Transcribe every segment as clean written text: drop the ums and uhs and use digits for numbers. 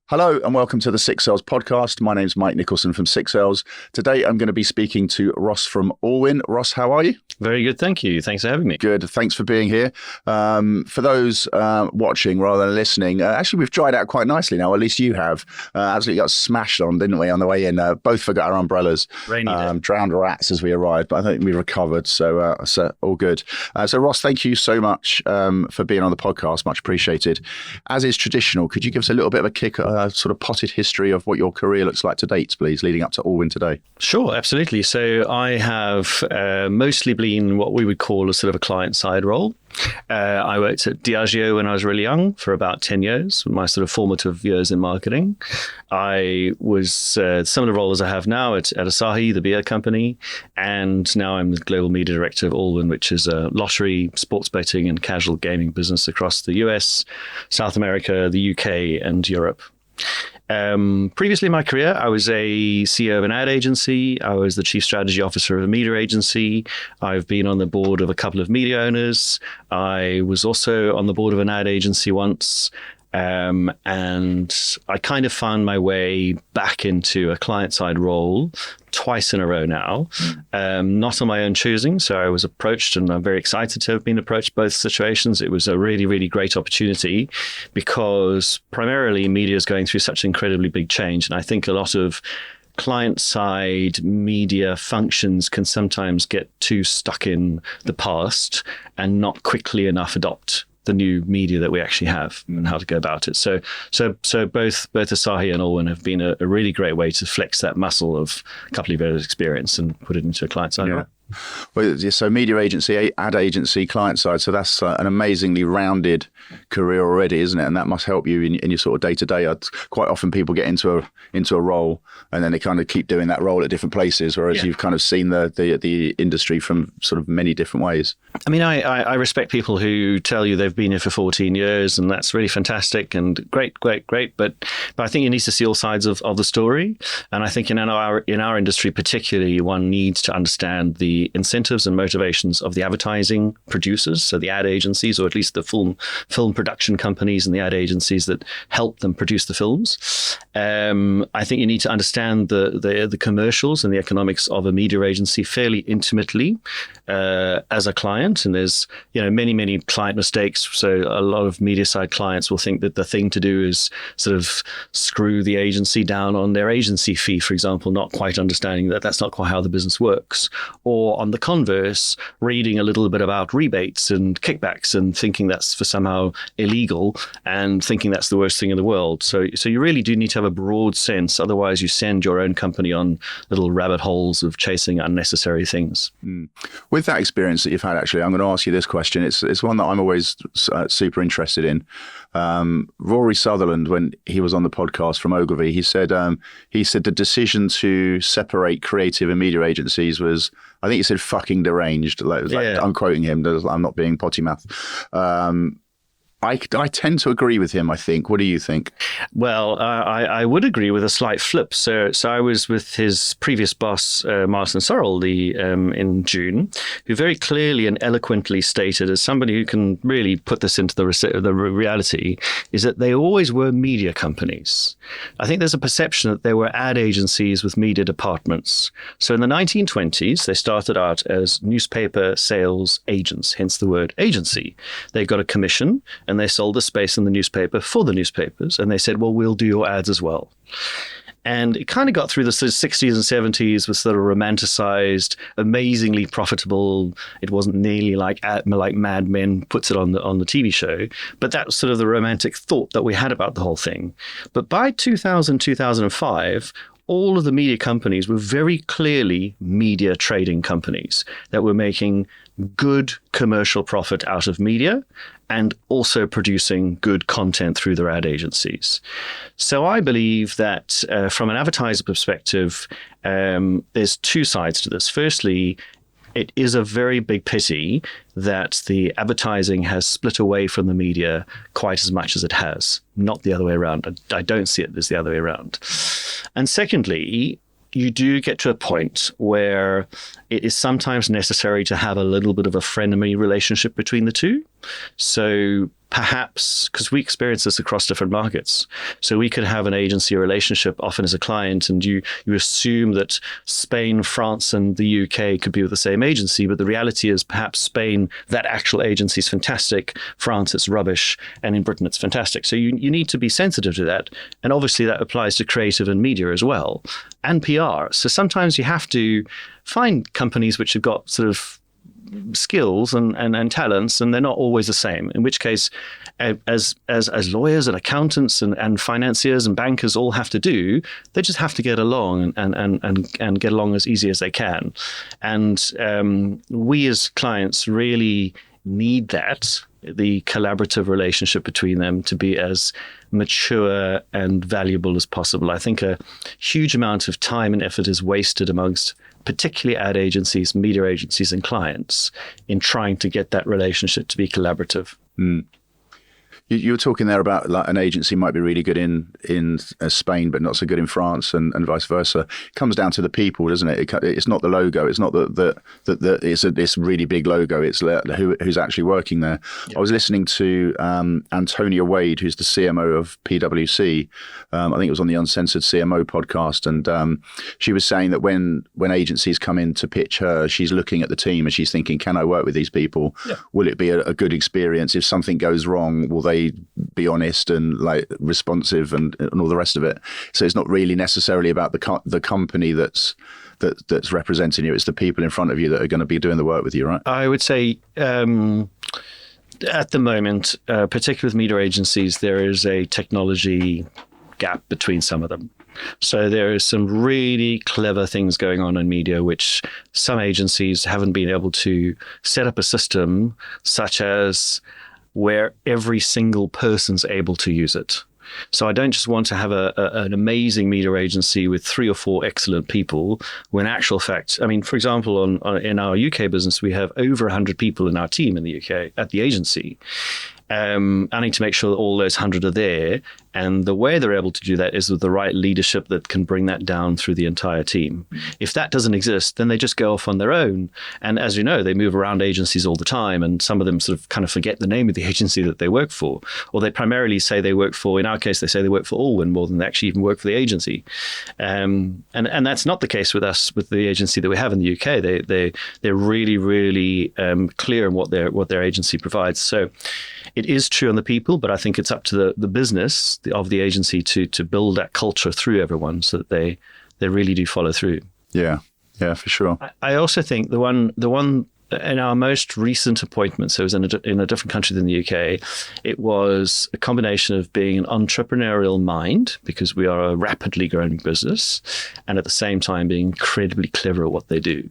Hello and welcome to the Six Sales podcast. My name's Mike Nicholson from Six Sales. Today I'm going to be speaking to Ross from Allwyn. Ross, how are you? Very good, thank you. Thanks for having me. Good, thanks for being here. For those watching rather than listening, actually we've dried out quite nicely now, at least you have. Absolutely got smashed on, didn't we, on the way in? Both forgot our umbrellas. Rainy day. Drowned rats as we arrived, but I think we recovered, so all good. So Ross, thank you so much for being on the podcast, much appreciated. As is traditional, could you give us a little bit of a kick, sort of potted history of what your career looks like to date, please, leading up to Allwyn today? Sure, absolutely. So I have mostly been what we would call a sort of a client-side role. I worked at Diageo when I was really young for about 10 years, my sort of formative years in marketing. I was some of the roles I have now at Asahi, the beer company, and now I'm the global media director of Allwyn, which is a lottery, sports betting and casual gaming business across the US, South America, the UK and Europe. Previously in my career, I was a CEO of an ad agency. I was the chief strategy officer of a media agency. I've been on the board of a couple of media owners. I was also on the board of an ad agency once. And I kind of found my way back into a client-side role twice in a row now, not on my own choosing. So I was approached, and I'm very excited to have been approached both situations. It was a really, really great opportunity because primarily media is going through such incredibly big change. And I think a lot of client-side media functions can sometimes get too stuck in the past and not quickly enough adopt the new media that we actually have and how to go about it. So both Asahi and Allwyn have been a really great way to flex that muscle of a couple of years experience and put it into a client side. Yeah. Well, so media agency, ad agency, client side. So that's an amazingly rounded career already, isn't it? And that must help you in your sort of day to day. Quite often people get into a role and then they kind of keep doing that role at different places, whereas you've kind of seen the industry from sort of many different ways. I mean, I respect people who tell you they've been here for 14 years, and that's really fantastic and great. But I think you need to see all sides of the story. And I think in our industry particularly, one needs to understand the incentives and motivations of the advertising producers, so the ad agencies, or at least the film production companies and the ad agencies that help them produce the films. I think you need to understand the commercials and the economics of a media agency fairly intimately as a client. And there's many client mistakes. So a lot of media side clients will think that the thing to do is sort of screw the agency down on their agency fee, for example, not quite understanding that that's not quite how the business works. Or on the converse, reading a little bit about rebates and kickbacks and thinking that's for somehow illegal and thinking that's the worst thing in the world. So you really do need to have a broad sense. Otherwise, you send your own company on little rabbit holes of chasing unnecessary things. With that experience that you've had, actually, I'm going to ask you this question. It's one that I'm always super interested in. Rory Sutherland, when he was on the podcast from Ogilvy, he said the decision to separate creative and media agencies was, I think he said, fucking deranged. I'm quoting him. I'm not being potty mouth. I tend to agree with him, I think. What do you think? Well, I would agree with a slight flip. So I was with his previous boss, Martin Sorrell, in June, who very clearly and eloquently stated, as somebody who can really put this into the reality, is that they always were media companies. I think there's a perception that they were ad agencies with media departments. So in the 1920s, they started out as newspaper sales agents, hence the word agency. They got a commission and they sold the space in the newspaper for the newspapers. And they said, well, we'll do your ads as well. And it kind of got through the 60s and 70s with sort of romanticized, amazingly profitable. It wasn't nearly like Mad Men puts it on the TV show. But that was sort of the romantic thought that we had about the whole thing. But by 2000, 2005, all of the media companies were very clearly media trading companies that were making good commercial profit out of media and also producing good content through their ad agencies. So I believe that from an advertiser perspective, there's two sides to this. Firstly, it is a very big pity that the advertising has split away from the media quite as much as it has, not the other way around. I don't see it as the other way around. And secondly, you do get to a point where it is sometimes necessary to have a little bit of a frenemy relationship between the two. So perhaps, because we experience this across different markets, so we could have an agency relationship often as a client, and you assume that Spain, France, and the UK could be with the same agency, but the reality is perhaps Spain, that actual agency is fantastic, France, it's rubbish, and in Britain, it's fantastic. So you need to be sensitive to that, and obviously that applies to creative and media as well, and PR. So sometimes you have to find companies which have got sort of skills and talents, and they're not always the same. In which case, as lawyers and accountants and financiers and bankers all have to do, they just have to get along and get along as easy as they can. And we as clients really need that, the collaborative relationship between them, to be as mature and valuable as possible. I think a huge amount of time and effort is wasted amongst particularly ad agencies, media agencies, and clients in trying to get that relationship to be collaborative. Mm. You were talking there about like an agency might be really good in Spain, but not so good in France, and vice versa. It comes down to the people, doesn't it? It's not the logo. It's not that it's a really big logo. It's who's actually working there. Yep. I was listening to Antonia Wade, who's the CMO of PwC. I think it was on the Uncensored CMO podcast, and she was saying that when agencies come in to pitch her, she's looking at the team and she's thinking, can I work with these people? Yeah. Will it be a good experience? If something goes wrong, will they be honest and like responsive and all the rest of it? So it's not really necessarily about the company that's representing you. It's the people in front of you that are going to be doing the work with you, right? I would say at the moment, particularly with media agencies, there is a technology gap between some of them. So there is some really clever things going on in media, which some agencies haven't been able to set up a system such as where every single person's able to use it. So I don't just want to have an amazing media agency with 3 or 4 excellent people, when in actual fact, I mean, for example, in our UK business, we have over 100 people in our team in the UK at the agency. I need to make sure that all those 100 are there. And the way they're able to do that is with the right leadership that can bring that down through the entire team. If that doesn't exist, then they just go off on their own. And as you know, they move around agencies all the time. And some of them sort of kind of forget the name of the agency that they work for. Or they primarily say they work for, in our case, they say they work for Allwyn more than they actually even work for the agency. And that's not the case with us, with the agency that we have in the UK. They're really, really clear on what their agency provides. So it is true on the people, but I think it's up to the business of the agency to build that culture through everyone so that they really do follow through. Yeah, for sure. I also think the one in our most recent appointment, so it was in a different country than the UK, it was a combination of being an entrepreneurial mind, because we are a rapidly growing business, and at the same time being incredibly clever at what they do.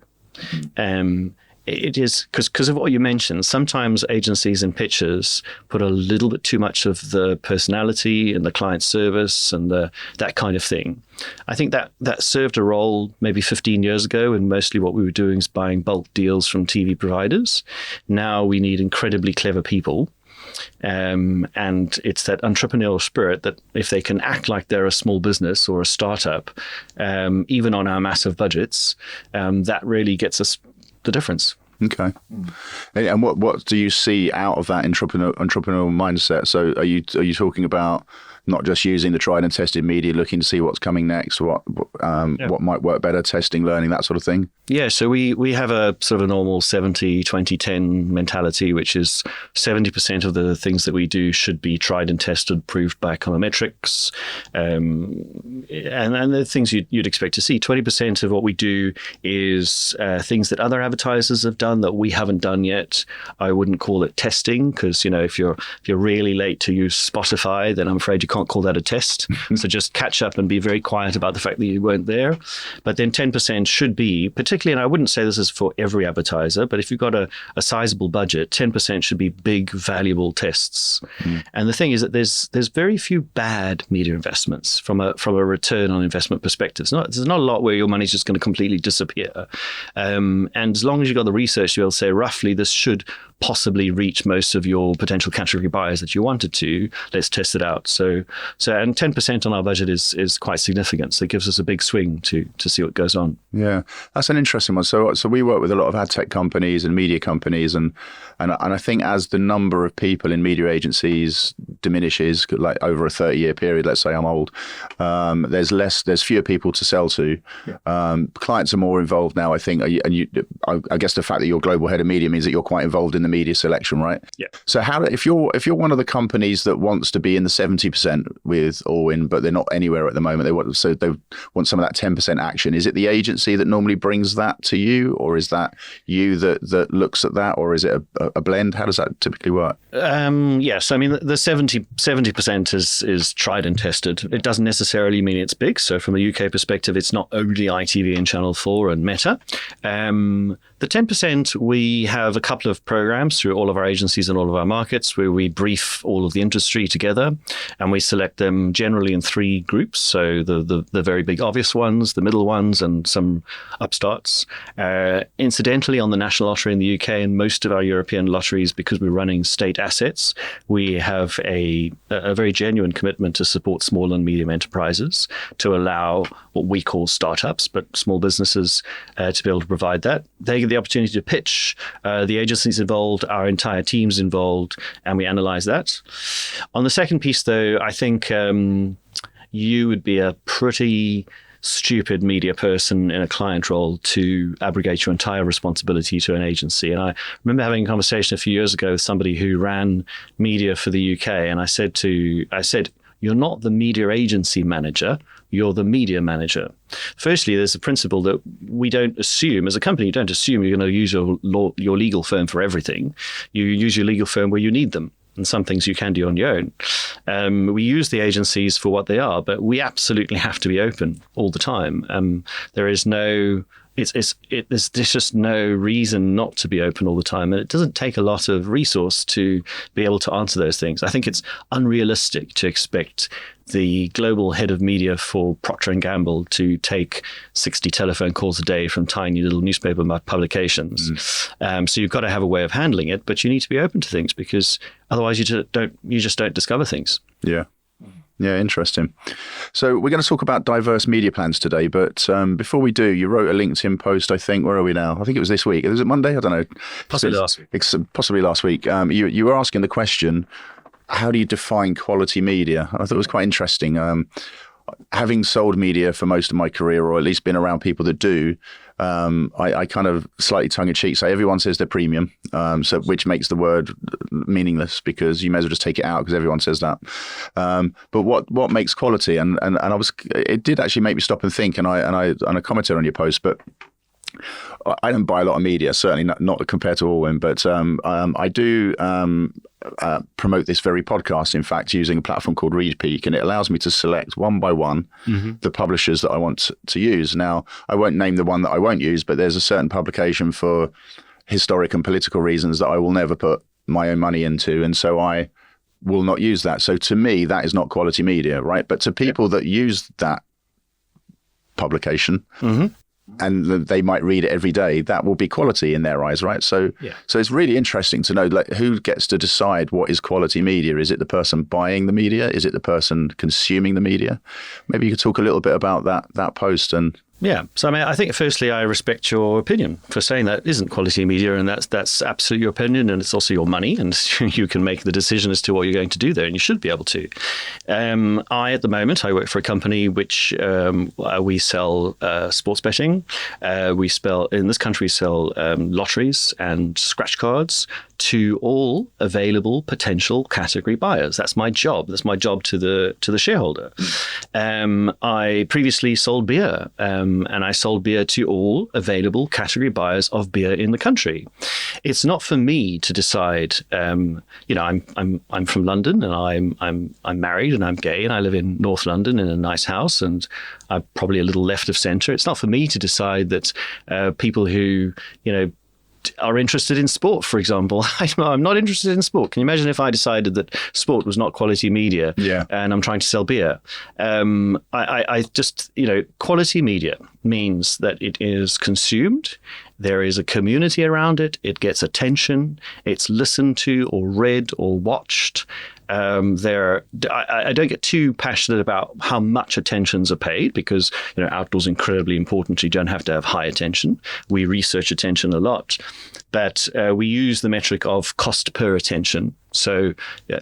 It is because of what you mentioned. Sometimes agencies and pitches put a little bit too much of the personality and the client service and that kind of thing. I think that served a role maybe 15 years ago, and mostly what we were doing is buying bulk deals from TV providers. Now we need incredibly clever people. And it's that entrepreneurial spirit that if they can act like they're a small business or a startup, even on our massive budgets, that really gets us the difference. Okay. And what do you see out of that entrepreneurial mindset? So are you talking about not just using the tried and tested media, looking to see what's coming next, what might work better, testing, learning, that sort of thing? Yeah, so we have a sort of a normal 70, 20, 10 mentality, which is 70% of the things that we do should be tried and tested, proved by econometrics, and the things you'd expect to see. 20% of what we do is things that other advertisers have done that we haven't done yet. I wouldn't call it testing, because if you're really late to use Spotify, then I'm afraid you can't call that a test. So just catch up and be very quiet about the fact that you weren't there. But then 10% should be, particularly, and I wouldn't say this is for every advertiser, but if you've got a sizable budget, 10% should be big, valuable tests. And the thing is that there's very few bad media investments from a return on investment perspective. There's not a lot where your money's just going to completely disappear. And as long as you've got the research, you'll say roughly this should possibly reach most of your potential category buyers that you wanted to. Let's test it out. So and 10% on our budget is quite significant. So it gives us a big swing to see what goes on. Yeah, that's an interesting one. So we work with a lot of ad tech companies and media companies, and I think as the number of people in media agencies diminishes, like over a 30-year period, let's say I'm old, there's fewer people to sell to. Yeah. Clients are more involved now, I think. I guess the fact that you're global head of media means that you're quite involved in the media selection, right? Yeah. So if you're one of the companies that wants to be in the 70% with Allwyn, but they're not anywhere at the moment, they want some of that 10% action. Is it the agency that normally brings that to you, or is that you that looks at that, or is it a blend? How does that typically work? Yes, I mean the 70% is tried and tested. It doesn't necessarily mean it's big. So from a UK perspective, it's not only ITV and Channel 4 and Meta. The 10%, we have a couple of programs through all of our agencies and all of our markets where we brief all of the industry together, and we select them generally in 3 groups. So the very big obvious ones, the middle ones, and some upstarts. Incidentally, on the National Lottery in the UK and most of our European lotteries, because we're running state assets, we have a very genuine commitment to support small and medium enterprises, to allow what we call startups, but small businesses to be able to provide that. They get the opportunity to pitch. The agencies involved, our entire team's involved, and we analyze that. On the second piece, though, I think you would be a pretty stupid media person in a client role to abrogate your entire responsibility to an agency. And I remember having a conversation a few years ago with somebody who ran media for the UK, and I said, you're not the media agency manager, you're the media manager. Firstly, there's a principle that we don't assume, as a company, you don't assume you're going to use your legal firm for everything. You use your legal firm where you need them. And some things you can do on your own. We use the agencies for what they are, but we absolutely have to be open all the time. There is no... There's just no reason not to be open all the time. And it doesn't take a lot of resource to be able to answer those things. I think it's unrealistic to expect the global head of media for Procter & Gamble to take 60 telephone calls a day from tiny little newspaper publications. So you've got to have a way of handling it, but you need to be open to things, because otherwise you just don't discover things. Yeah. Yeah, interesting. So we're going to talk about diverse media plans today, but before we do, you wrote a LinkedIn post, I think. Where are we now? I think it was this week. Was it Monday? I don't know. Possibly last week. Possibly last week. You were asking the question, how do you define quality media? And I thought it was quite interesting. Having sold media for most of my career, or at least been around people that do, I kind of slightly tongue-in-cheek say everyone says they're premium, so which makes the word meaningless, because you may as well just take it out because everyone says that. But what makes quality? And it did actually make me stop and think, and I commented on your post, but I don't buy a lot of media, certainly not compared to Allwyn, but I do promote this very podcast, in fact, using a platform called ReadPeak, and it allows me to select one by one the publishers that I want to use. Now, I won't name the one that I won't use, but there's a certain publication for historic and political reasons that I will never put my own money into, and so I will not use that. So to me, that is not quality media, right? But to people that use that publication, and they might read it every day, that will be quality in their eyes, right? So it's really interesting to know, like, who gets to decide what is quality media? Is it the person buying the media? Is it the person consuming the media? Maybe you could talk a little bit about that post. And yeah. So, I mean, I think firstly, I respect your opinion for saying that isn't quality media, and that's absolutely your opinion, and it's also your money, and you can make the decision as to what you're going to do there, and you should be able to. At the moment, I work for a company which we sell sports betting. In this country, we sell lotteries and scratch cards to all available potential category buyers. That's my job. That's my job to the shareholder. I previously sold beer. And I sold beer to all available category buyers of beer in the country. It's not for me to decide. I'm from London, and I'm married, and I'm gay, and I live in North London in a nice house, and I'm probably a little left of centre. It's not for me to decide that people who are interested in sport, for example. I'm not interested in sport. Can you imagine if I decided that sport was not quality media, and I'm trying to sell beer? I just, quality media means that it is consumed There is a community around it. It gets attention. It's listened to or read or watched. I don't get too passionate about how much attentions are paid because, outdoors incredibly important. You don't have to have high attention. We research attention a lot, but we use the metric of cost per attention. So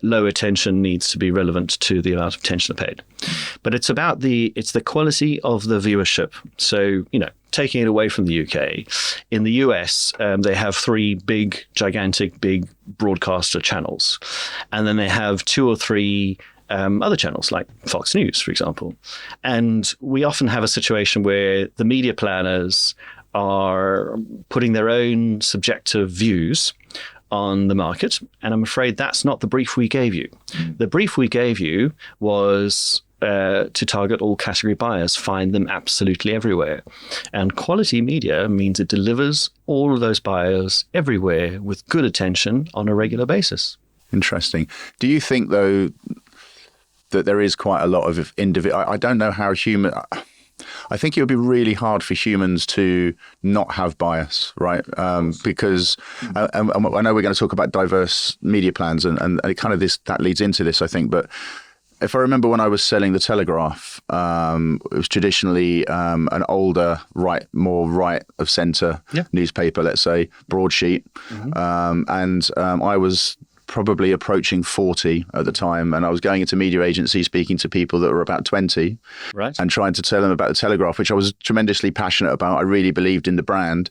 low attention needs to be relevant to the amount of attention paid. But it's about the quality of the viewership. So, taking it away from the UK, in the US, they have three gigantic broadcaster channels. And then they have two or three other channels like Fox News, for example. And we often have a situation where the media planners are putting their own subjective views on the market. And I'm afraid that's not the brief we gave you. The brief we gave you was to target all category buyers, find them absolutely everywhere. And quality media means it delivers all of those buyers everywhere with good attention on a regular basis. Interesting. Do you think, though, that there is quite a lot of individual? I don't know how I think it would be really hard for humans to not have bias, right? Because I know we're going to talk about diverse media plans, and it kind of that leads into this, I think. But if I remember when I was selling the Telegraph, it was traditionally an older, more right of centre newspaper, let's say, broadsheet, and I was probably approaching 40 at the time, and I was going into media agencies speaking to people that were about 20, right, and trying to tell them about the Telegraph, which I was tremendously passionate about. I really believed in the brand.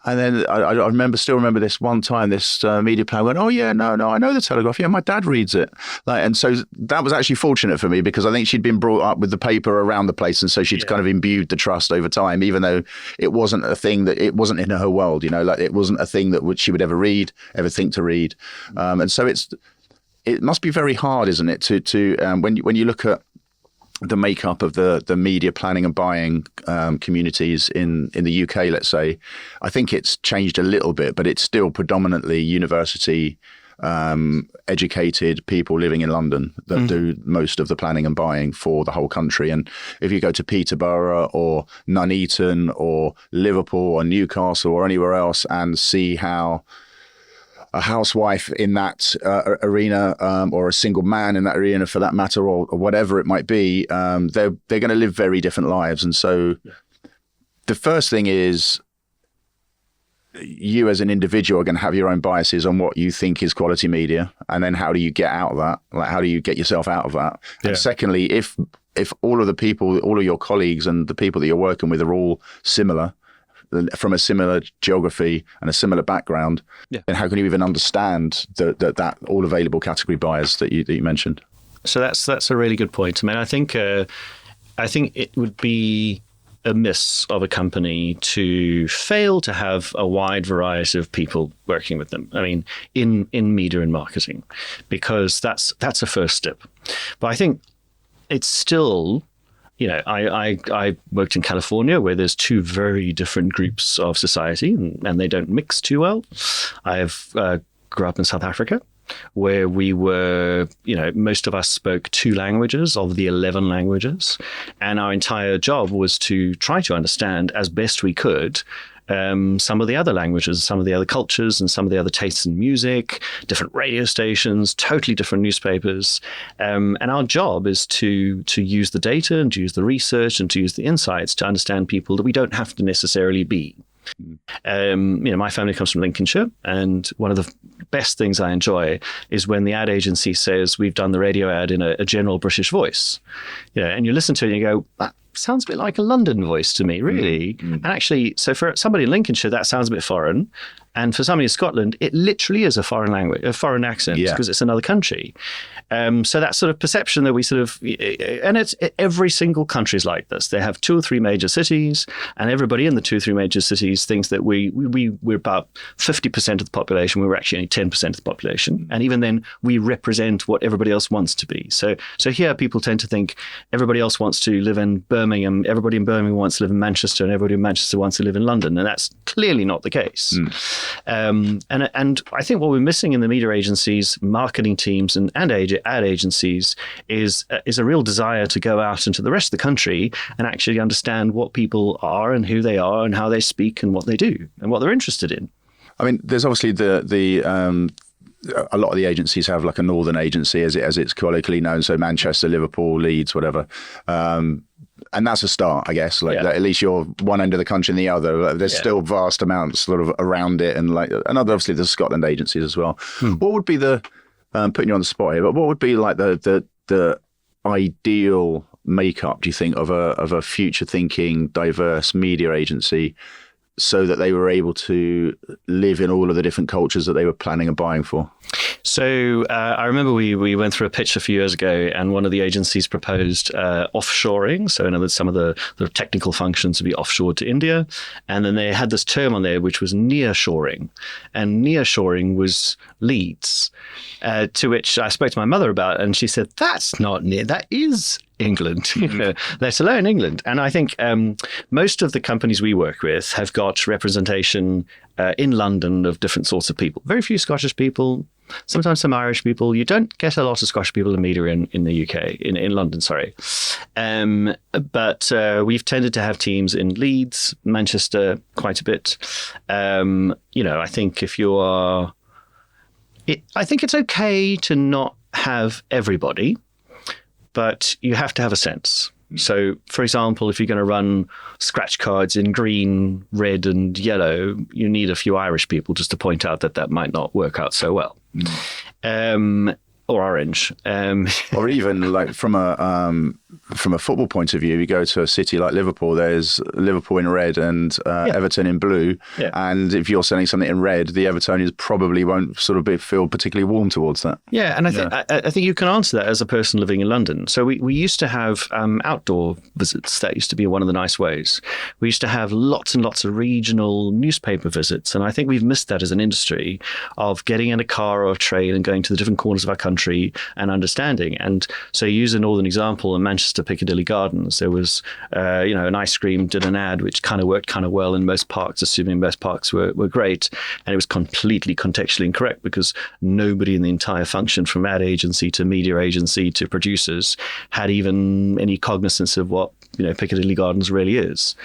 And then I still remember this one time, this media planner went, "Oh yeah, no, I know the Telegraph. Yeah, my dad reads it." And so that was actually fortunate for me because I think she'd been brought up with the paper around the place, and so she'd kind of imbued the trust over time, even though it wasn't a thing it wasn't in her world, it wasn't a thing that she would ever read, ever think to read. And so it must be very hard, isn't it, to when you look at the makeup of the media planning and buying communities in the UK, let's say. I think it's changed a little bit, but it's still predominantly university educated people living in London that do most of the planning and buying for the whole country. And if you go to Peterborough or Nuneaton or Liverpool or Newcastle or anywhere else and see how a housewife in that arena, or a single man in that arena for that matter, or whatever it might be, they're going to live very different lives. And so the first thing is you as an individual are going to have your own biases on what you think is quality media. And then how do you get out of that? Like, how do you get yourself out of that? Yeah. And secondly, if all of the people, all of your colleagues and the people that you're working with are all similar, from a similar geography and a similar background, then how can you even understand that all available category buyers that you mentioned? So that's a really good point. I mean, I think it would be a miss of a company to fail to have a wide variety of people working with them. I mean, in media and marketing, because that's a first step. But I think it's still, I worked in California where there's two very different groups of society and they don't mix too well. Grew up in South Africa where we were, most of us spoke 2 languages of the 11 languages. And our entire job was to try to understand as best we could some of the other languages, some of the other cultures, and some of the other tastes in music, different radio stations, totally different newspapers. And our job is to use the data and to use the research and to use the insights to understand people that we don't have to necessarily be. My family comes from Lincolnshire, and one of the best things I enjoy is when the ad agency says we've done the radio ad in a general British voice. And you listen to it and you go, that sounds a bit like a London voice to me, really. And actually, so for somebody in Lincolnshire, that sounds a bit foreign. And for somebody in Scotland, it literally is a foreign language, a foreign accent, because it's another country. So that sort of perception that we and it's every single country is like this. They have 2 or 3 major cities, and everybody in the 2 or 3 major cities thinks that we're about 50% of the population. We're actually only 10% of the population, and even then, we represent what everybody else wants to be. So here, people tend to think everybody else wants to live in Birmingham, everybody in Birmingham wants to live in Manchester, and everybody in Manchester wants to live in London, and that's clearly not the case. And I think what we're missing in the media agencies, marketing teams, and ad agencies is a real desire to go out into the rest of the country and actually understand what people are and who they are and how they speak and what they do and what they're interested in. I mean, there's obviously a lot of the agencies have like a northern agency, as it's colloquially known, so Manchester, Liverpool, Leeds, whatever. And that's a start, I guess. At least you're one end of the country and the other. There's still vast amounts sort of around it, and obviously there's Scotland agencies as well. What would be the putting you on the spot here? But what would be like the ideal makeup, do you think, of a future thinking, diverse media agency, so that they were able to live in all of the different cultures that they were planning and buying for? So I remember we went through a pitch a few years ago, and one of the agencies proposed offshoring. So in other words, some of the technical functions would be offshored to India. And then they had this term on there, which was nearshoring. And nearshoring was Leeds, to which I spoke to my mother about, and she said, that's not near, that is England, let alone England. And I think most of the companies we work with have got representation in London of different sorts of people. Very few Scottish people, sometimes some Irish people. You don't get a lot of Scottish people in media in the UK, in London, sorry. But we've tended to have teams in Leeds, Manchester, quite a bit. I think if you are... I think it's okay to not have everybody, but you have to have a sense. So, for example, if you're going to run scratch cards in green, red, and yellow, you need a few Irish people just to point out that might not work out so well. Or orange. Or even like from a football point of view, you go to a city like Liverpool, there's Liverpool in red and Everton in blue. Yeah. And if you're selling something in red, the Evertonians probably won't sort of feel particularly warm towards that. Yeah, and I think you can answer that as a person living in London. So we used to have outdoor visits. That used to be one of the nice ways. We used to have lots and lots of regional newspaper visits. And I think we've missed that as an industry, of getting in a car or a train and going to the different corners of our country and understanding. And so you use a northern example in Manchester Piccadilly Gardens. There was, an ice cream did an ad which kind of worked kind of well in most parks, assuming most parks were great. And it was completely contextually incorrect because nobody in the entire function, from ad agency to media agency to producers, had even any cognizance of what Piccadilly Gardens really is.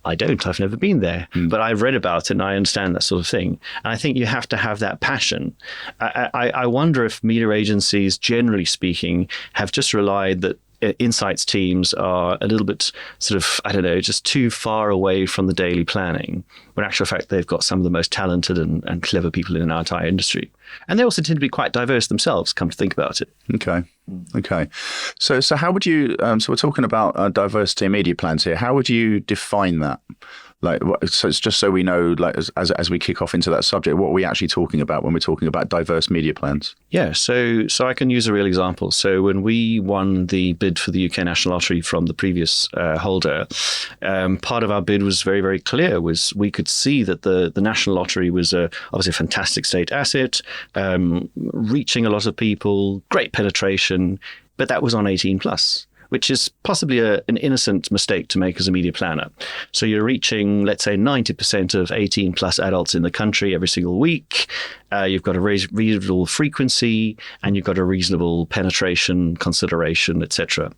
I don't. I've never been there, but I've read about it and I understand that sort of thing. And I think you have to have that passion. I wonder if media agencies, generally speaking, have just relied that insights teams are a little bit sort of, just too far away from the daily planning, when in actual fact they've got some of the most talented and clever people in our entire industry. And they also tend to be quite diverse themselves, come to think about it. Okay. So how would you, so we're talking about diversity in media plans here. How would you define that? So it's just so we know, as we kick off into that subject, what are we actually talking about when we're talking about diverse media plans? Yeah, so I can use a real example. So when we won the bid for the UK National Lottery from the previous holder, part of our bid was very, very clear. Was we could see that the National Lottery was obviously a fantastic state asset, reaching a lot of people, great penetration, but that was on 18 plus. Which is possibly an innocent mistake to make as a media planner. So you're reaching, let's say, 90% of 18 plus adults in the country every single week. You've got a reasonable frequency, and you've got a reasonable penetration, consideration, etc.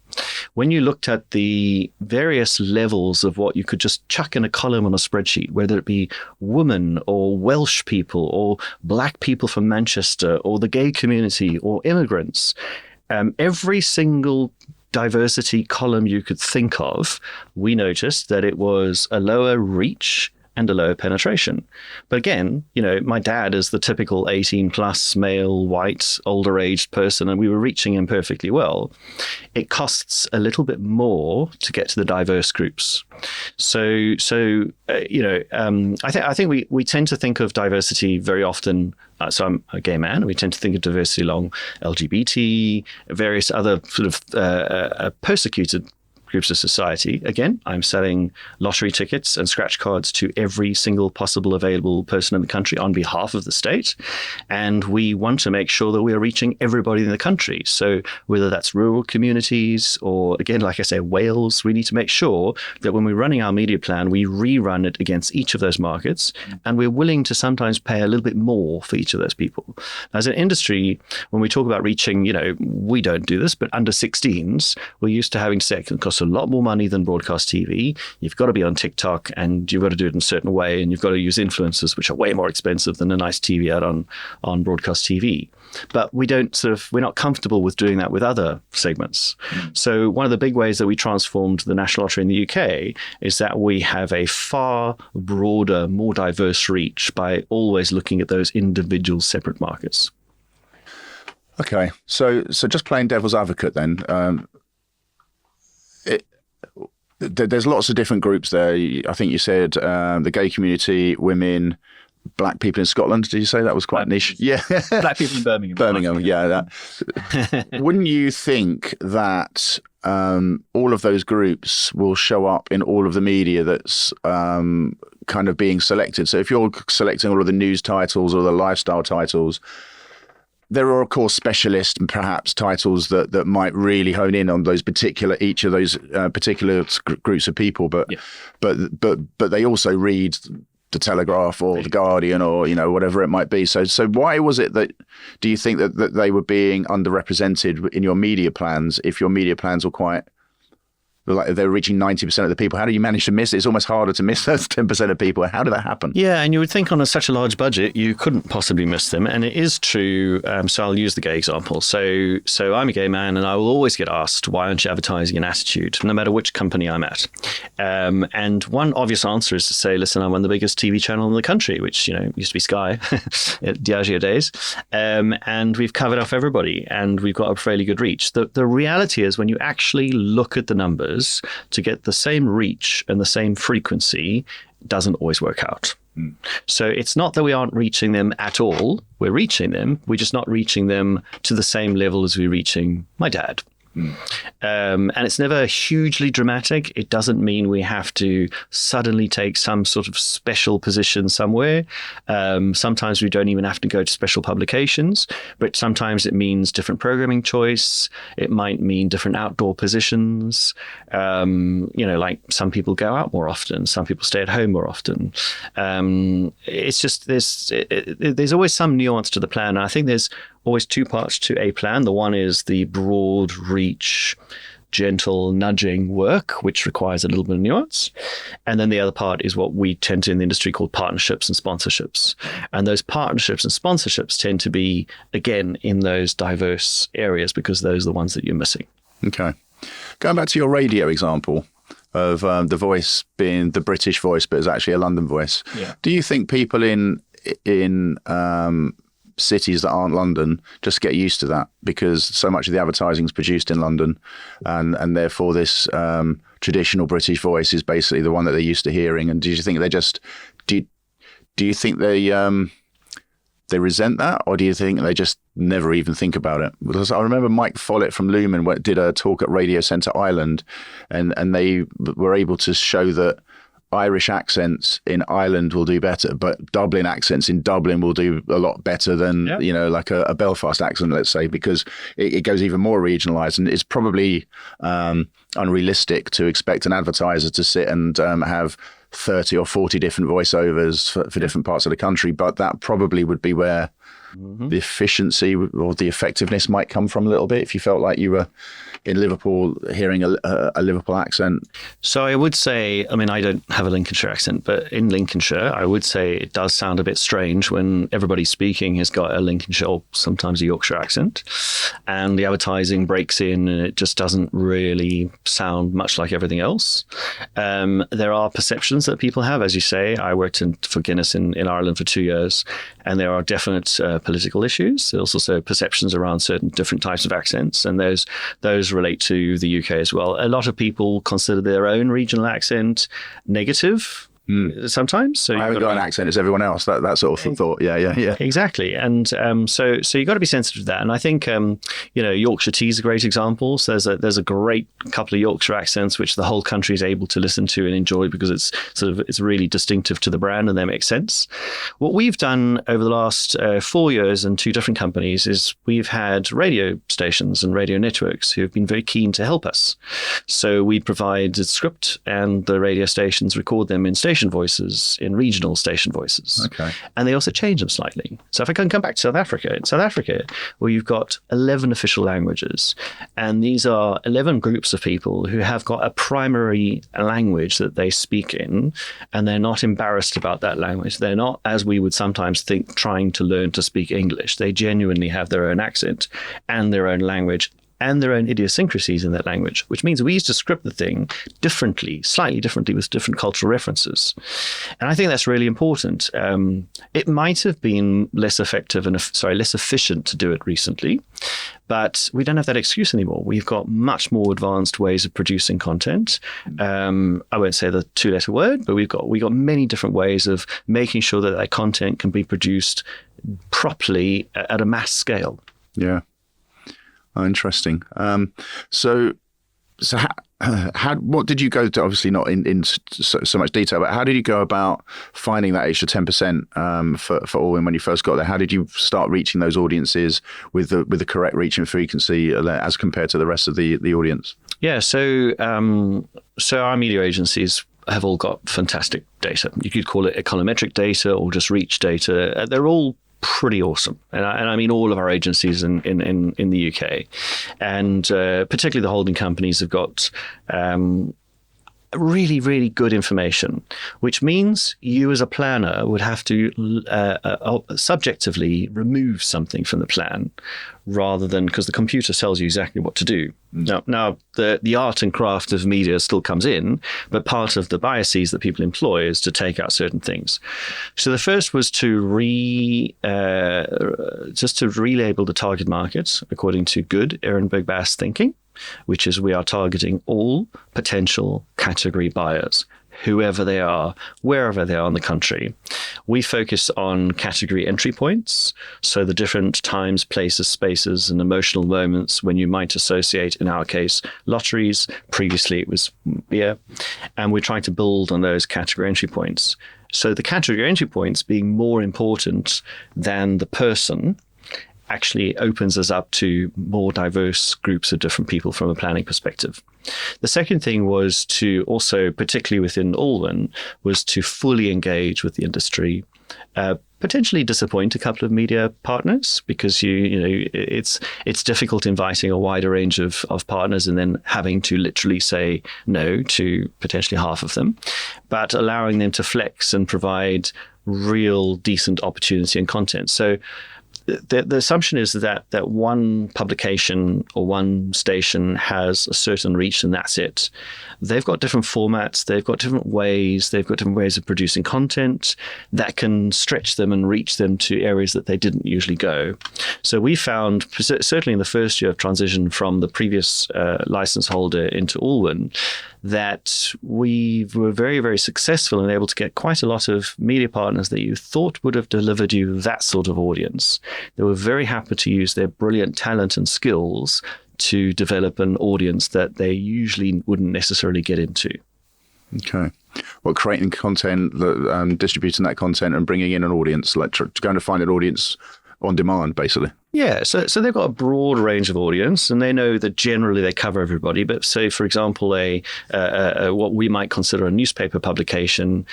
When you looked at the various levels of what you could just chuck in a column on a spreadsheet, whether it be women or Welsh people or black people from Manchester or the gay community or immigrants, every single diversity column you could think of, we noticed that it was a lower reach and a lower penetration. But again, my dad is the typical 18 plus male, white, older aged person, and we were reaching him perfectly well. It costs a little bit more to get to the diverse groups. So I think we tend to think of diversity very often. So I'm a gay man. We tend to think of diversity along LGBT, various other sort of persecuted groups of society. Again, I'm selling lottery tickets and scratch cards to every single possible available person in the country on behalf of the state. And we want to make sure that we are reaching everybody in the country. So whether that's rural communities or, again, like I say, Wales, we need to make sure that when we're running our media plan, we rerun it against each of those markets. And we're willing to sometimes pay a little bit more for each of those people. As an industry, when we talk about reaching, we don't do this, but under 16s, we're used to having to say it costs a lot more money than broadcast TV. You've got to be on TikTok and you've got to do it in a certain way. And you've got to use influencers, which are way more expensive than a nice TV ad on broadcast TV. But we're not comfortable with doing that with other segments. So one of the big ways that we transformed the National Lottery in the UK is that we have a far broader, more diverse reach by always looking at those individual separate markets. Okay, so just playing devil's advocate then, there's lots of different groups there. I think you said the gay community, women, black people in Scotland. Did you say that was quite niche? Yeah, black people in Birmingham. Birmingham, yeah. Wouldn't you think that all of those groups will show up in all of the media that's kind of being selected? So if you're selecting all of the news titles or the lifestyle titles, there are, of course, specialist and perhaps titles that might really hone in on each of those particular groups of people. But they also read the Telegraph or the Guardian or whatever it might be. So why was it that do you think that they were being underrepresented in your media plans if your media plans were quite like they're reaching 90% of the people? How do you manage to miss it? It's almost harder to miss those 10% of people. How did that happen? Yeah, and you would think on such a large budget, you couldn't possibly miss them. And it is true. So I'll use the gay example. So I'm a gay man and I will always get asked, why aren't you advertising in Attitude, no matter which company I'm at? And one obvious answer is to say, listen, I'm on the biggest TV channel in the country, which, used to be Sky at Diageo days. And we've covered off everybody and we've got a fairly good reach. The reality is when you actually look at the numbers, to get the same reach and the same frequency doesn't always work out. So it's not that we aren't reaching them at all. We're reaching them. We're just not reaching them to the same level as we're reaching my dad. And it's never hugely dramatic. It doesn't mean we have to suddenly take some sort of special position somewhere. Sometimes we don't even have to go to special publications, but sometimes it means different programming choice. It might mean different outdoor positions. Like some people go out more often. Some people stay at home more often. It's just there's always some nuance to the plan. And I think there's always two parts to a plan. The one is the broad reach, gentle nudging work, which requires a little bit of nuance. And then the other part is what we tend to in the industry call partnerships and sponsorships. And those partnerships and sponsorships tend to be, again, in those diverse areas because those are the ones that you're missing. Okay. Going back to your radio example of the voice being the British voice, but it's actually a London voice. Yeah. Do you think people in cities that aren't London just get used to that because so much of the advertising is produced in London and therefore this traditional British voice is basically the one that they're used to hearing? And do you think do you think they resent that, or do you think they just never even think about it? Because I remember Mike Follett from Lumen did a talk at Radio Centre Ireland and they were able to show that Irish accents in Ireland will do better, but Dublin accents in Dublin will do a lot better than, like a Belfast accent, let's say, because it goes even more regionalised. And it's probably unrealistic to expect an advertiser to sit and have 30 or 40 different voiceovers for different parts of the country. But that probably would be where the efficiency or the effectiveness might come from a little bit if you felt like you were in Liverpool hearing a Liverpool accent. So I would say, I don't have a Lincolnshire accent, but in Lincolnshire, I would say it does sound a bit strange when everybody speaking has got a Lincolnshire or sometimes a Yorkshire accent and the advertising breaks in and it just doesn't really sound much like everything else. There are perceptions that people have, as you say. I worked for Guinness in Ireland for 2 years and there are definite political issues. There's also perceptions around certain different types of accents, and those relate to the UK as well. A lot of people consider their own regional accent negative. sometimes. So I haven't got an accent, it's everyone else. That sort of thought. Yeah. Exactly. And so you've got to be sensitive to that. And I think, Yorkshire tea is a great example. So there's a great couple of Yorkshire accents which the whole country is able to listen to and enjoy because it's really distinctive to the brand and they make sense. What we've done over the last 4 years in 2 different companies is we've had radio stations and radio networks who have been very keen to help us. So we provide the script and the radio stations record them in station voices, in regional station voices. Okay. And they also change them slightly. So if I can come back to South Africa, in South Africa, where you've got 11 official languages, and these are 11 groups of people who have got a primary language that they speak in, and they're not embarrassed about that language. They're not, as we would sometimes think, trying to learn to speak English. They genuinely have their own accent and their own language and their own idiosyncrasies in that language, which means we used to script the thing differently, slightly differently with different cultural references. And I think that's really important. It might have been less effective and less efficient to do it recently, but we don't have that excuse anymore. We've got much more advanced ways of producing content. I won't say the 2-letter word, but we've got many different ways of making sure that content can be produced properly at a mass scale. Yeah. Oh, interesting. So what did you go to? Obviously, not in so much detail, but how did you go about finding that extra 10% for Allwyn when you first got there? How did you start reaching those audiences with the correct reach and frequency as compared to the rest of the audience? Yeah. So our media agencies have all got fantastic data. You could call it econometric data or just reach data. They're all pretty awesome. And I mean all of our agencies in the UK. And particularly the holding companies have got really, really good information, which means you as a planner would have to subjectively remove something from the plan rather than, because the computer tells you exactly what to do. Now the art and craft of media still comes in, but part of the biases that people employ is to take out certain things. So the first was to relabel the target market according to good Ehrenberg-Bass thinking, which is we are targeting all potential category buyers, whoever they are, wherever they are in the country. We focus on category entry points, so the different times, places, spaces, and emotional moments when you might associate, in our case, lotteries. Previously, it was beer. And we're trying to build on those category entry points. So the category entry points being more important than the person actually opens us up to more diverse groups of different people from a planning perspective. The second thing was to also, particularly within Allwyn, was to fully engage with the industry, potentially disappoint a couple of media partners because it's difficult inviting a wider range of partners and then having to literally say no to potentially half of them, but allowing them to flex and provide real decent opportunity and content. So the assumption is that one publication or one station has a certain reach and that's it. They've got different formats, they've got different ways of producing content that can stretch them and reach them to areas that they didn't usually go. So we found, certainly in the first year of transition from the previous license holder into Allwyn, that we were very, very successful and able to get quite a lot of media partners that you thought would have delivered you that sort of audience. They were very happy to use their brilliant talent and skills to develop an audience that they usually wouldn't necessarily get into. Okay. Well, creating content, distributing that content and bringing in an audience, like going to find an audience on demand, basically. Yeah, so they've got a broad range of audience, and they know that generally they cover everybody. But say, for example, what we might consider a newspaper publication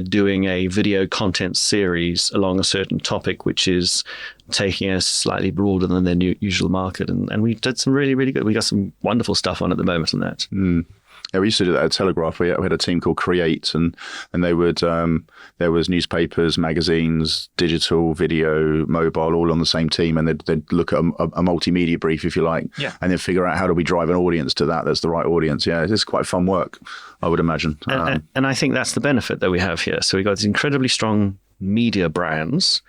doing a video content series along a certain topic, which is taking us slightly broader than their usual market. And we did some really, really good. We got some wonderful stuff on at the moment on that. Mm. Yeah, we used to do that at Telegraph. We had a team called Create, and they would there was newspapers, magazines, digital, video, mobile, all on the same team, and they'd look at a multimedia brief, if you like, and then figure out how do we drive an audience to that's the right audience. Yeah, it's quite fun work, I would imagine. And I think that's the benefit that we have here. So we've got these incredibly strong media brands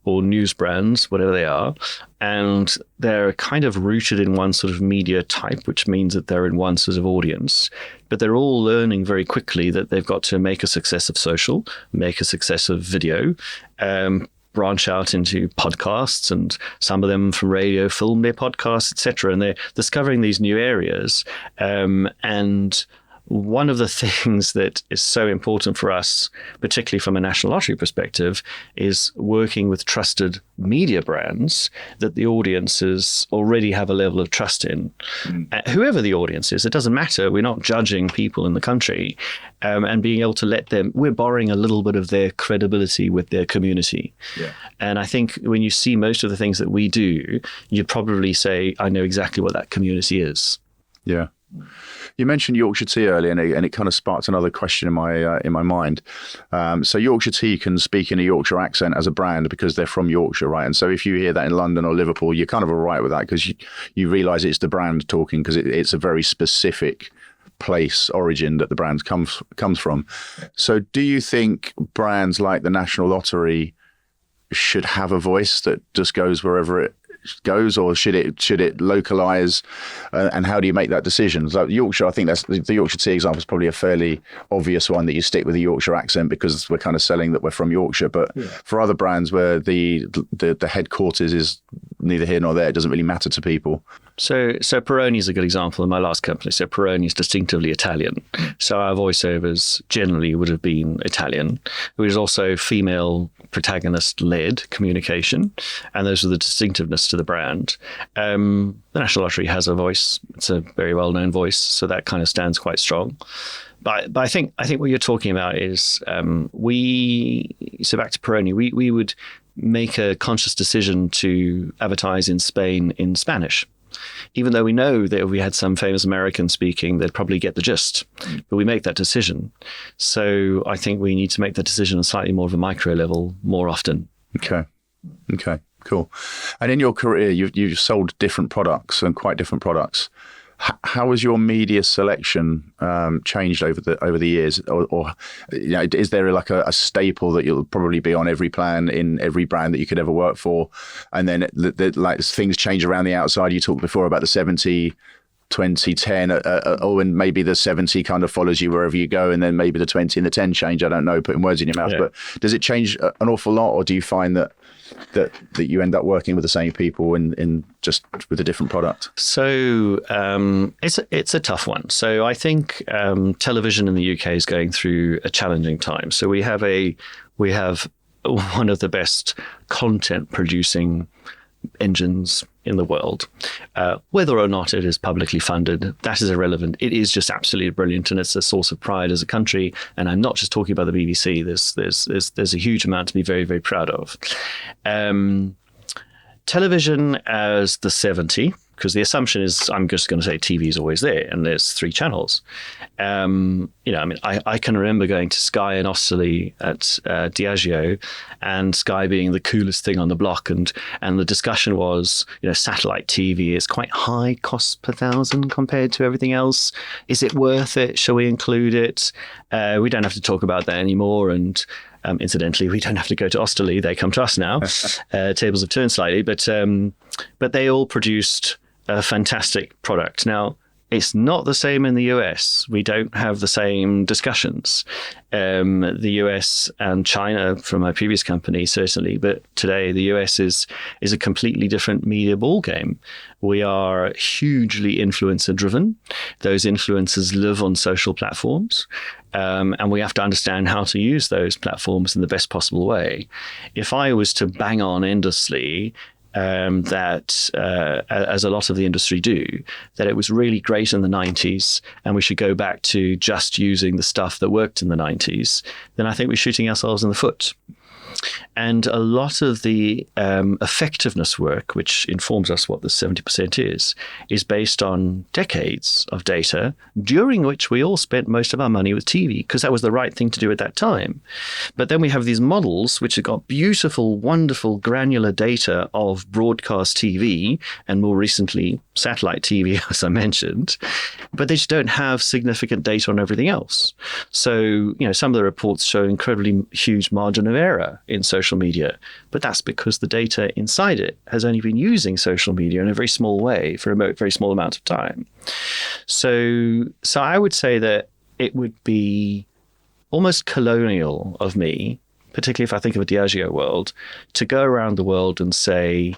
or news brands, whatever they are, and they're kind of rooted in one sort of media type, which means that they're in one sort of audience. But they're all learning very quickly that they've got to make a success of social, make a success of video, branch out into podcasts, and some of them from radio film their podcasts, etc. And they're discovering these new areas. And one of the things that is so important for us, particularly from a national lottery perspective, is working with trusted media brands that the audiences already have a level of trust in. Whoever the audience is, it doesn't matter. We're not judging people in the country, and being able to let them, we're borrowing a little bit of their credibility with their community. Yeah. And I think when you see most of the things that we do, you'd probably say, I know exactly what that community is. Yeah. You mentioned Yorkshire tea earlier, and it kind of sparked another question in my mind. So Yorkshire tea can speak in a Yorkshire accent as a brand because they're from Yorkshire, right? And so if you hear that in London or Liverpool, you're kind of all right with that because you realise it's the brand talking, because it's a very specific place, origin that the brand comes from. So do you think brands like the National Lottery should have a voice that just goes wherever it goes, or should it localize, and how do you make that decision? So Yorkshire, I think that's the Yorkshire tea example is probably a fairly obvious one, that you stick with the Yorkshire accent because we're kind of selling that we're from Yorkshire. But for other brands where the headquarters is neither here nor there, it doesn't really matter to people. So Peroni is a good example in my last company. So Peroni is distinctively Italian. So our voiceovers generally would have been Italian. It was also female protagonist-led communication, and those are the distinctiveness to the brand. The National Lottery has a voice. It's a very well-known voice, so that kind of stands quite strong. But I think what you're talking about is so back to Peroni, we would make a conscious decision to advertise in Spain in Spanish. Even though we know that if we had some famous American speaking, they'd probably get the gist. But we make that decision. So I think we need to make that decision on slightly more of a micro level more often. Okay, cool. And in your career, you've sold different products, and quite different products. How has your media selection changed over the years, or is there like a staple that you'll probably be on every plan in every brand that you could ever work for, and then like things change around the outside? You talked before about the 70, 20, 10, and maybe the 70 kind of follows you wherever you go, and then maybe the 20 and the 10 change. I don't know, putting words in your mouth, but does it change an awful lot, or do you find that you end up working with the same people in just with a different product? So it's a tough one. So I think television in the UK is going through a challenging time. So we have one of the best content producing engines in the world. Whether or not it is publicly funded, that is irrelevant. It is just absolutely brilliant, and it's a source of pride as a country. And I'm not just talking about the BBC. There's a huge amount to be very, very proud of. Television as the 70, because the assumption is I'm just going to say TV is always there, and there's 3 channels. I can remember going to Sky and Osterley at Diageo, and Sky being the coolest thing on the block, and the discussion was, satellite TV is quite high cost per thousand compared to everything else. Is it worth it? Shall we include it? We don't have to talk about that anymore, and incidentally, we don't have to go to Osterley. They come to us now. Tables have turned slightly, but they all produced a fantastic product. Now, it's not the same in the US. We don't have the same discussions. The US and China, from my previous company, certainly, but today the US is a completely different media ballgame. We are hugely influencer driven. Those influencers live on social platforms. And we have to understand how to use those platforms in the best possible way. If I was to bang on endlessly, as a lot of the industry do, that it was really great in the 90s and we should go back to just using the stuff that worked in the 90s, then I think we're shooting ourselves in the foot. And a lot of the effectiveness work, which informs us what the 70% is based on decades of data, during which we all spent most of our money with TV, because that was the right thing to do at that time. But then we have these models which have got beautiful, wonderful, granular data of broadcast TV, and more recently, satellite TV, as I mentioned, but they just don't have significant data on everything else. So, some of the reports show incredibly huge margin of error. in social media, but that's because the data inside it has only been using social media in a very small way for a very small amount of time. So I would say that it would be almost colonial of me, particularly if I think of a Diageo world, to go around the world and say,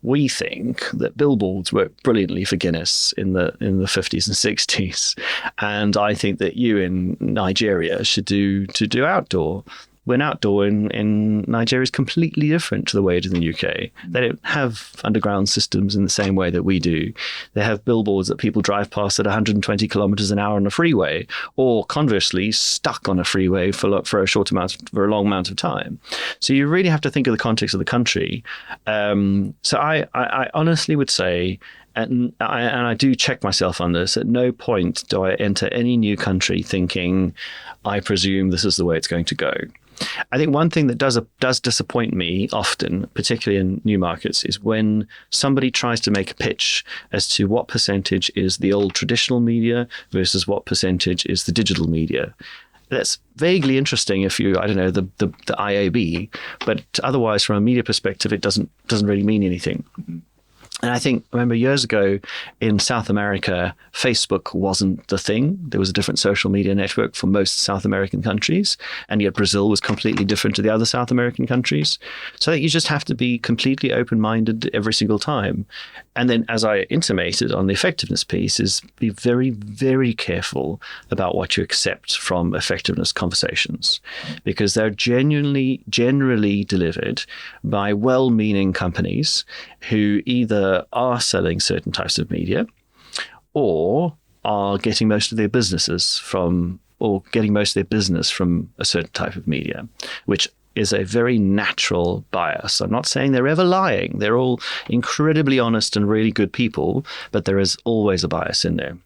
we think that billboards work brilliantly for Guinness in the 50s and 60s, and I think that you in Nigeria should do outdoor. When outdoor in Nigeria is completely different to the way it is in the UK. They don't have underground systems in the same way that we do. They have billboards that people drive past at 120 kilometers an hour on a freeway, or conversely, stuck on a freeway for a long amount of time. So you really have to think of the context of the country. So I honestly would say, and I do check myself on this, at no point do I enter any new country thinking, I presume this is the way it's going to go. I think one thing that does disappoint me often, particularly in new markets, is when somebody tries to make a pitch as to what percentage is the old traditional media versus what percentage is the digital media. That's vaguely interesting if you, the IAB, but otherwise from a media perspective, it doesn't really mean anything. And I remember years ago in South America, Facebook wasn't the thing. There was a different social media network for most South American countries, and yet Brazil was completely different to the other South American countries. So I think you just have to be completely open-minded every single time. And then, as I intimated on the effectiveness piece, is be very, very careful about what you accept from effectiveness conversations, because they're generally delivered by well-meaning companies who either are selling certain types of media or are getting most of their business from a certain type of media, which is a very natural bias. I'm not saying they're ever lying. They're all incredibly honest and really good people, but there is always a bias in there.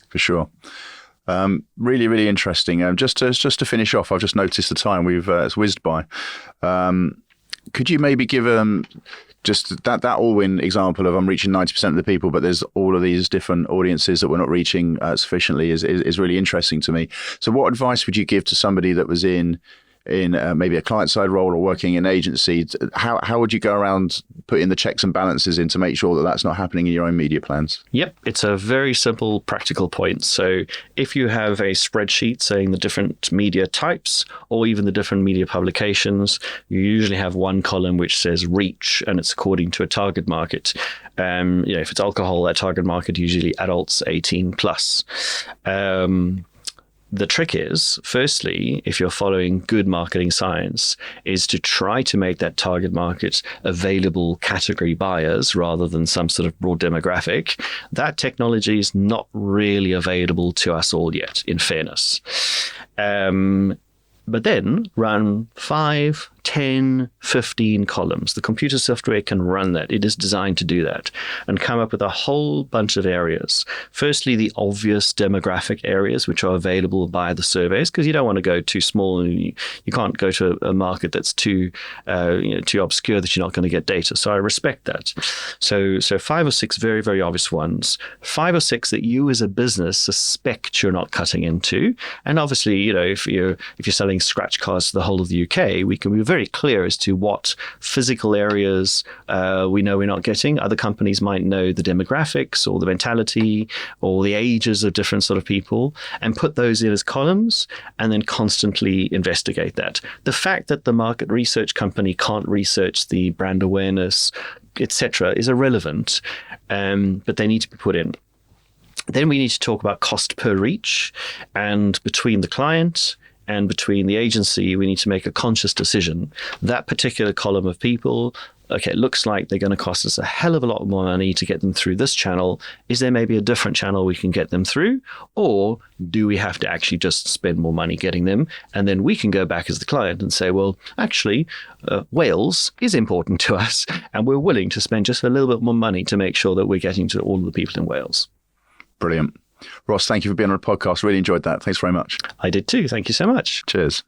For sure. Really, really interesting. Just to finish off, I've just noticed the time it's whizzed by. Could you maybe give just that Allwyn example of I'm reaching 90% of the people, but there's all of these different audiences that we're not reaching sufficiently is really interesting to me. So what advice would you give to somebody that was in maybe a client-side role or working in an agency? How would you go around putting the checks and balances in to make sure that that's not happening in your own media plans? Yep, it's a very simple, practical point. So if you have a spreadsheet saying the different media types or even the different media publications, you usually have one column which says reach, and it's according to a target market. If it's alcohol, that target market usually adults 18 plus. The trick is, firstly, if you're following good marketing science, is to try to make that target market available category buyers rather than some sort of broad demographic. That technology is not really available to us all yet, in fairness. But then run 5, 10, 15 columns. The computer software can run that. It is designed to do that and come up with a whole bunch of areas. Firstly, the obvious demographic areas which are available by the surveys, because you don't want to go too small and you can't go to a market that's too obscure that you're not going to get data. So I respect that. So 5 or 6 very, very obvious ones. 5 or 6 that you as a business suspect you're not cutting into. And obviously, if you're selling scratch cards to the whole of the UK, we can be very clear as to what physical areas we know we're not getting. Other companies might know the demographics or the mentality or the ages of different sort of people and put those in as columns and then constantly investigate that. The fact that the market research company can't research the brand awareness, etc., is irrelevant, but they need to be put in. Then we need to talk about cost per reach, and between the client and between the agency, we need to make a conscious decision. That particular column of people, okay, it looks like they're going to cost us a hell of a lot more money to get them through this channel. Is there maybe a different channel we can get them through? Or do we have to actually just spend more money getting them? And then we can go back as the client and say, well, actually, Wales is important to us, and we're willing to spend just a little bit more money to make sure that we're getting to all of the people in Wales. Brilliant. Ross, thank you for being on the podcast. Really enjoyed that. Thanks very much. I did too. Thank you so much. Cheers.